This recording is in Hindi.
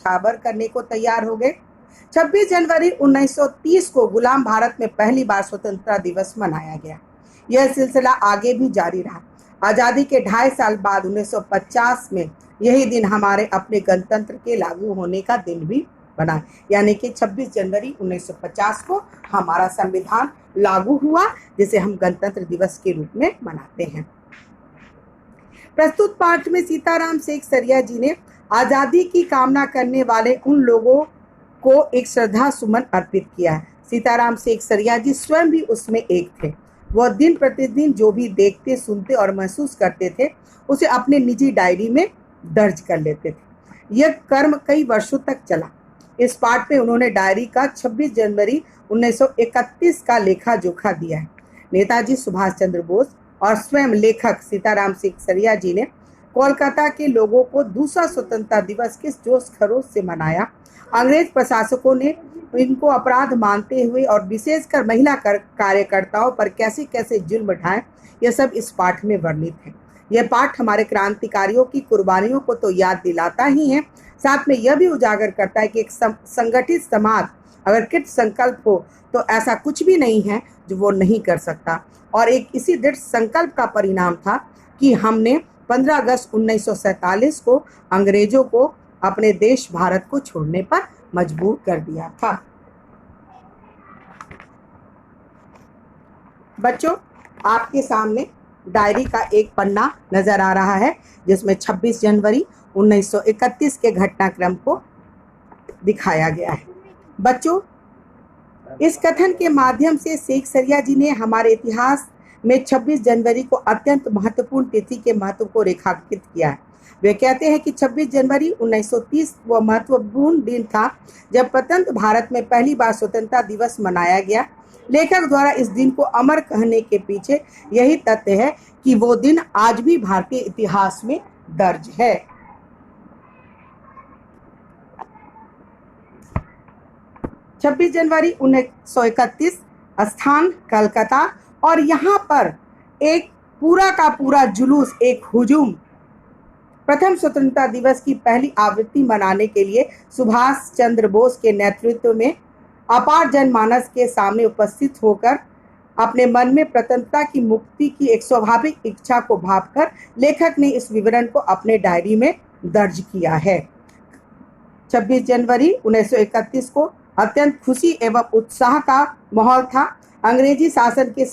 न्यौछावर करने को तैयार हो गए। 26 जनवरी 1930 को गुलाम भारत में पहली बार स्वतंत्रता दिवस मनाया गया। यह सिलसिला आगे भी जारी रहा। आज़ादी के 2.5 साल बाद 1950 में यही दिन हमारे अपने गणतंत्र के लागू होने का दिन भी बना, यानी कि 26 जनवरी 1950 को हमारा संविधान लागू हुआ, जिसे हम गणतंत्र दिवस के रूप में मनाते हैं। प्रस्तुत पाठ में सीताराम सेकसरिया जी ने आज़ादी की कामना करने वाले उन लोगों को एक श्रद्धा सुमन अर्पित किया है। सीताराम सेकसरिया जी स्वयं भी उसमें एक थे। वह दिन प्रतिदिन जो भी देखते, सुनते और महसूस करते थे, उसे अपने निजी डायरी में दर्ज कर लेते थे। यह कर्म कई वर्षों तक चला। इस पाठ में उन्होंने डायरी का 26 जनवरी 1931 का लेखा जोखा दिया है। नेताजी सुभाष चंद्र बोस और स्वयं लेखक सीताराम सेकसरिया जी ने कोलकाता के लोगों को दूसरा स्वतंत्रता दिवस किस जोश खरोश से मनाया, अंग्रेज प्रशासकों ने इनको अपराध मानते हुए और विशेषकर महिला कार्यकर्ताओं पर कैसे कैसे जुल्म ढाए, यह सब इस पाठ में वर्णित है। यह पाठ हमारे क्रांतिकारियों की कुर्बानियों को तो याद दिलाता ही है, साथ में यह भी उजागर करता है कि एक संगठित समाज अगर कृत संकल्प हो तो ऐसा कुछ भी नहीं है जो वो नहीं कर सकता। और एक इसी दृढ़ संकल्प का परिणाम था कि हमने 15 अगस्त 1947 को अंग्रेजों को अपने देश भारत को छोड़ने पर मजबूर कर दिया था। बच्चों, आपके सामने डायरी का एक पन्ना नजर आ रहा है, जिसमें 26 जनवरी 1931 के घटनाक्रम को दिखाया गया है। बच्चों, इस कथन के माध्यम से सेकसरिया जी ने हमारे इतिहास में 26 जनवरी को अत्यंत महत्वपूर्ण तिथि के महत्व को रेखांकित किया है। वे कहते हैं कि 26 जनवरी 1930 वह महत्वपूर्ण दिन था जब स्वतंत्र भारत में पहली बार स्वतंत्रता दिवस मनाया गया। लेखक द्वारा इस दिन को अमर कहने के पीछे यही तथ्य है कि वो दिन आज भी भारतीय इतिहास में दर्ज है। छब्बीस जनवरी 1931, स्थान कलकत्ता, और यहाँ पर एक पूरा का पूरा जुलूस, एक हुजूम प्रथम स्वतंत्रता दिवस की पहली आवृत्ति मनाने के लिए सुभाष चंद्र बोस के नेतृत्व में अपार जनमानस के सामने उपस्थित होकर अपने मन में स्वतंत्रता की मुक्ति की एक स्वाभाविक इच्छा को भांपकर लेखक ने इस विवरण को अपने डायरी में दर्ज किया है। 26 जनवरी 1931 को अत्यंत खुशी एवं उत्साह का माहौल था। अंग्रेजी शासन के